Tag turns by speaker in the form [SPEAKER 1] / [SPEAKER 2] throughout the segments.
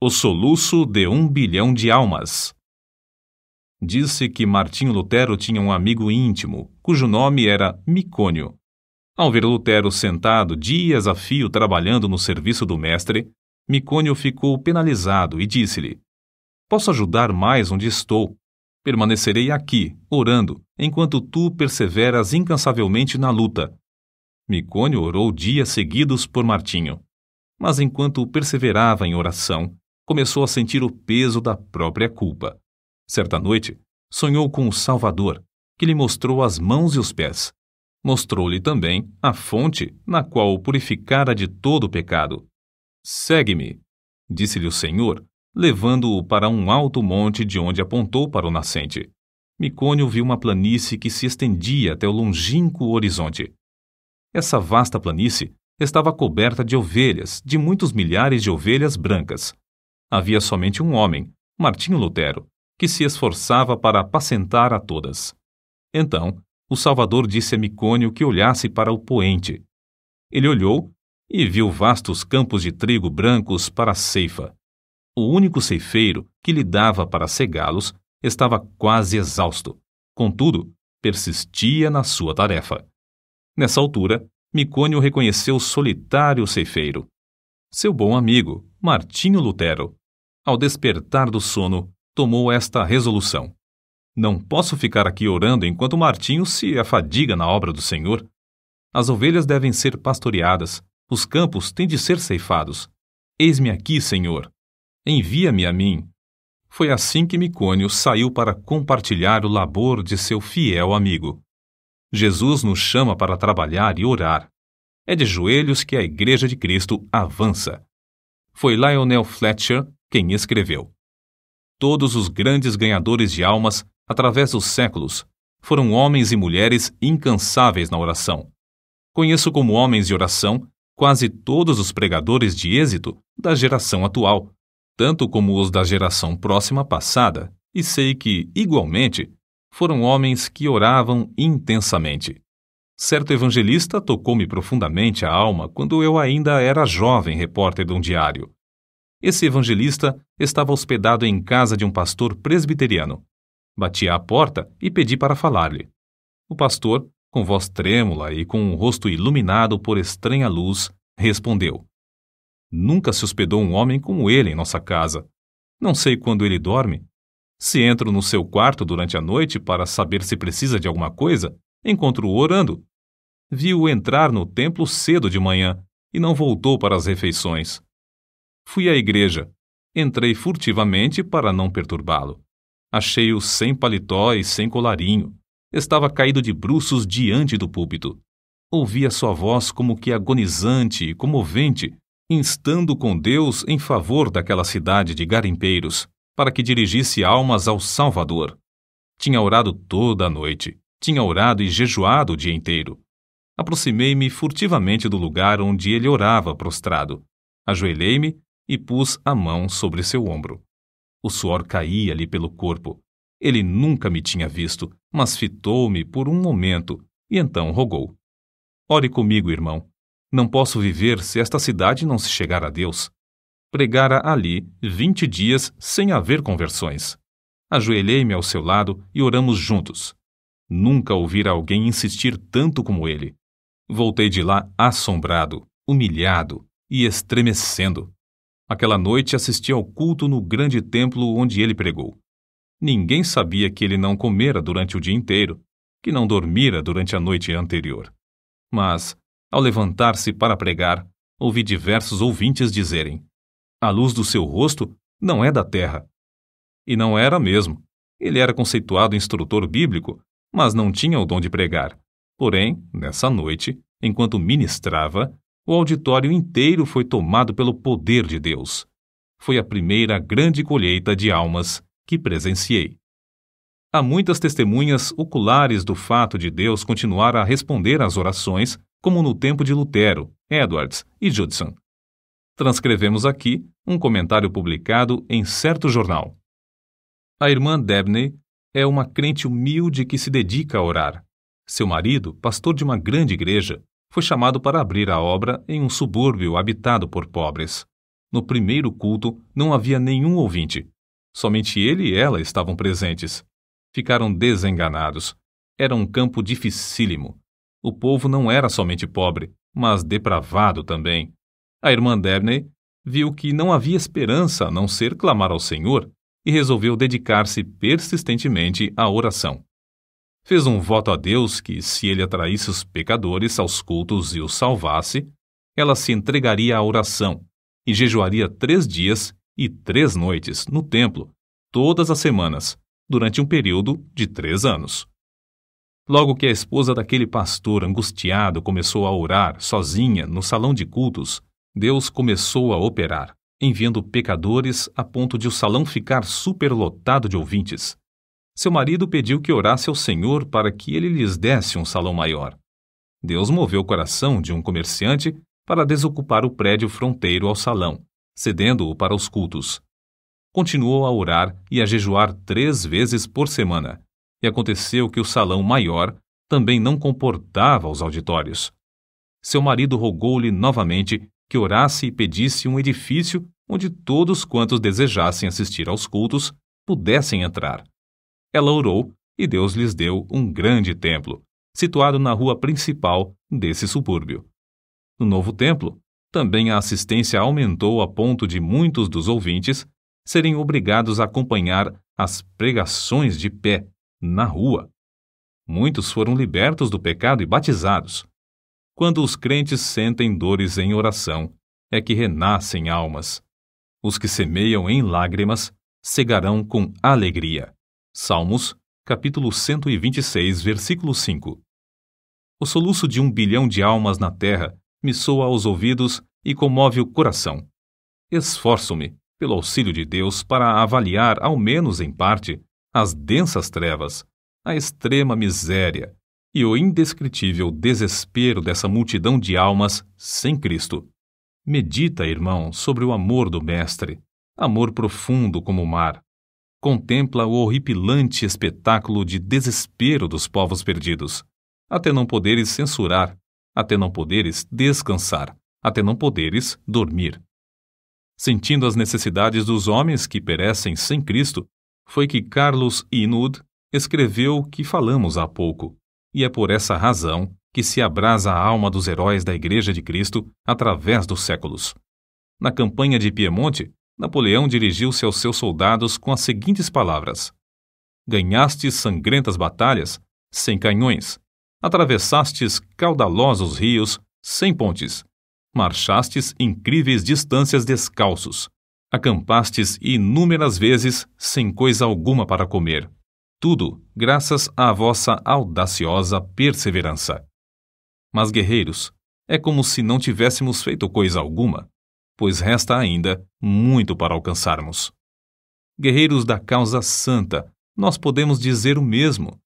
[SPEAKER 1] O soluço de 1 bilhão de almas. Disse que Martinho Lutero tinha um amigo íntimo, cujo nome era Micônio. Ao ver Lutero sentado dias a fio trabalhando no serviço do mestre, Micônio ficou penalizado e disse-lhe: "Posso ajudar mais onde estou. Permanecerei aqui, orando, enquanto tu perseveras incansavelmente na luta." Micônio orou dias seguidos por Martinho. Mas enquanto perseverava em oração, começou a sentir o peso da própria culpa. Certa noite, sonhou com o Salvador, que lhe mostrou as mãos e os pés. Mostrou-lhe também a fonte na qual o purificara de todo o pecado. "Segue-me", disse-lhe o Senhor, levando-o para um alto monte de onde apontou para o nascente. Micônio viu uma planície que se estendia até o longínquo horizonte. Essa vasta planície estava coberta de ovelhas, de muitos milhares de ovelhas brancas. Havia somente um homem, Martinho Lutero, que se esforçava para apacentar a todas. Então, o Salvador disse a Micônio que olhasse para o poente. Ele olhou e viu vastos campos de trigo brancos para a ceifa. O único ceifeiro que lhe dava para cegá-los estava quase exausto. Contudo, persistia na sua tarefa. Nessa altura, Micônio reconheceu o solitário ceifeiro, seu bom amigo, Martinho Lutero. Ao despertar do sono, tomou esta resolução: "Não posso ficar aqui orando enquanto Martinho se afadiga na obra do Senhor. As ovelhas devem ser pastoreadas, os campos têm de ser ceifados. Eis-me aqui, Senhor. Envia-me a mim." Foi assim que Micônio saiu para compartilhar o labor de seu fiel amigo. Jesus nos chama para trabalhar e orar. É de joelhos que a Igreja de Cristo avança. Foi Lionel Fletcher quem escreveu: "Todos os grandes ganhadores de almas, através dos séculos, foram homens e mulheres incansáveis na oração. Conheço como homens de oração quase todos os pregadores de êxito da geração atual, tanto como os da geração próxima passada, e sei que, igualmente, foram homens que oravam intensamente. Certo evangelista tocou-me profundamente a alma quando eu ainda era jovem repórter de um diário. Esse evangelista estava hospedado em casa de um pastor presbiteriano. Bati à porta e pedi para falar-lhe. O pastor, com voz trêmula e com um rosto iluminado por estranha luz, respondeu: "Nunca se hospedou um homem como ele em nossa casa. Não sei quando ele dorme. Se entro no seu quarto durante a noite para saber se precisa de alguma coisa, encontro-o orando. Vi-o entrar no templo cedo de manhã e não voltou para as refeições. Fui à igreja. Entrei furtivamente para não perturbá-lo. Achei-o sem paletó e sem colarinho. Estava caído de bruços diante do púlpito. Ouvi a sua voz como que agonizante e comovente, instando com Deus em favor daquela cidade de garimpeiros, para que dirigisse almas ao Salvador. Tinha orado toda a noite. Tinha orado e jejuado o dia inteiro. Aproximei-me furtivamente do lugar onde ele orava prostrado. Ajoelhei-me e pus a mão sobre seu ombro. O suor caía-lhe pelo corpo. Ele nunca me tinha visto, mas fitou-me por um momento e então rogou: "Ore comigo, irmão. Não posso viver se esta cidade não se chegar a Deus." Pregara ali 20 dias sem haver conversões. Ajoelhei-me ao seu lado e oramos juntos. Nunca ouvira alguém insistir tanto como ele. Voltei de lá assombrado, humilhado e estremecendo. Aquela noite assisti ao culto no grande templo onde ele pregou. Ninguém sabia que ele não comera durante o dia inteiro, que não dormira durante a noite anterior. Mas, ao levantar-se para pregar, ouvi diversos ouvintes dizerem: "A luz do seu rosto não é da terra." E não era mesmo. Ele era conceituado instrutor bíblico, mas não tinha o dom de pregar. Porém, nessa noite, enquanto ministrava, o auditório inteiro foi tomado pelo poder de Deus. Foi a primeira grande colheita de almas que presenciei. Há muitas testemunhas oculares do fato de Deus continuar a responder às orações, como no tempo de Lutero, Edwards e Judson. Transcrevemos aqui um comentário publicado em certo jornal. A irmã Dabney é uma crente humilde que se dedica a orar. Seu marido, pastor de uma grande igreja, foi chamado para abrir a obra em um subúrbio habitado por pobres. No primeiro culto não havia nenhum ouvinte. Somente ele e ela estavam presentes. Ficaram desenganados. Era um campo dificílimo. O povo não era somente pobre, mas depravado também. A irmã Dabney viu que não havia esperança a não ser clamar ao Senhor e resolveu dedicar-se persistentemente à oração. Fez um voto a Deus que, se ele atraísse os pecadores aos cultos e os salvasse, ela se entregaria à oração e jejuaria 3 dias e 3 noites no templo, todas as semanas, durante um período de 3 anos. Logo que a esposa daquele pastor angustiado começou a orar sozinha no salão de cultos, Deus começou a operar, enviando pecadores a ponto de o salão ficar superlotado de ouvintes. Seu marido pediu que orasse ao Senhor para que ele lhes desse um salão maior. Deus moveu o coração de um comerciante para desocupar o prédio fronteiro ao salão, cedendo-o para os cultos. Continuou a orar e a jejuar 3 vezes por semana, e aconteceu que o salão maior também não comportava os auditórios. Seu marido rogou-lhe novamente que orasse e pedisse um edifício onde todos quantos desejassem assistir aos cultos pudessem entrar. Ela orou e Deus lhes deu um grande templo, situado na rua principal desse subúrbio. No novo templo, também a assistência aumentou a ponto de muitos dos ouvintes serem obrigados a acompanhar as pregações de pé, na rua. Muitos foram libertos do pecado e batizados. Quando os crentes sentem dores em oração, é que renascem almas. Os que semeiam em lágrimas cegarão com alegria. Salmos, capítulo 126, versículo 5. O soluço de 1 bilhão de almas na terra me soa aos ouvidos e comove o coração. Esforço-me, pelo auxílio de Deus, para avaliar, ao menos em parte, as densas trevas, a extrema miséria e o indescritível desespero dessa multidão de almas sem Cristo. Medita, irmão, sobre o amor do Mestre, amor profundo como o mar. Contempla o horripilante espetáculo de desespero dos povos perdidos, até não poderes censurar, até não poderes descansar, até não poderes dormir. Sentindo as necessidades dos homens que perecem sem Cristo, foi que Carlos Inwood escreveu o que falamos há pouco, e é por essa razão que se abrasa a alma dos heróis da Igreja de Cristo através dos séculos. Na campanha de Piemonte, Napoleão dirigiu-se aos seus soldados com as seguintes palavras: ganhastes sangrentas batalhas sem canhões, atravessastes caudalosos rios sem pontes, marchastes incríveis distâncias descalços, acampastes inúmeras vezes sem coisa alguma para comer. Tudo graças à vossa audaciosa perseverança. Mas, guerreiros, é como se não tivéssemos feito coisa alguma, pois resta ainda muito para alcançarmos. Guerreiros da causa santa, nós podemos dizer o mesmo.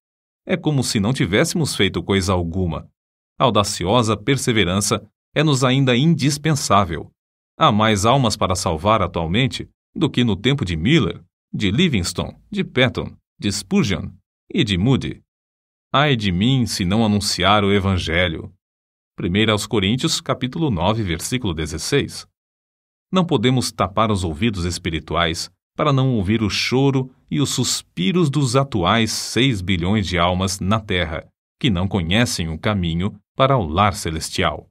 [SPEAKER 1] É como se não tivéssemos feito coisa alguma. A audaciosa perseverança é-nos ainda indispensável. Há mais almas para salvar atualmente do que no tempo de Miller, de Livingstone, de Patton, de Spurgeon e de Moody. Ai de mim se não anunciar o Evangelho. 1 Coríntios, capítulo 9, versículo 16. Não podemos tapar os ouvidos espirituais para não ouvir o choro e os suspiros dos atuais 6 bilhões de almas na Terra, que não conhecem o caminho para o lar celestial.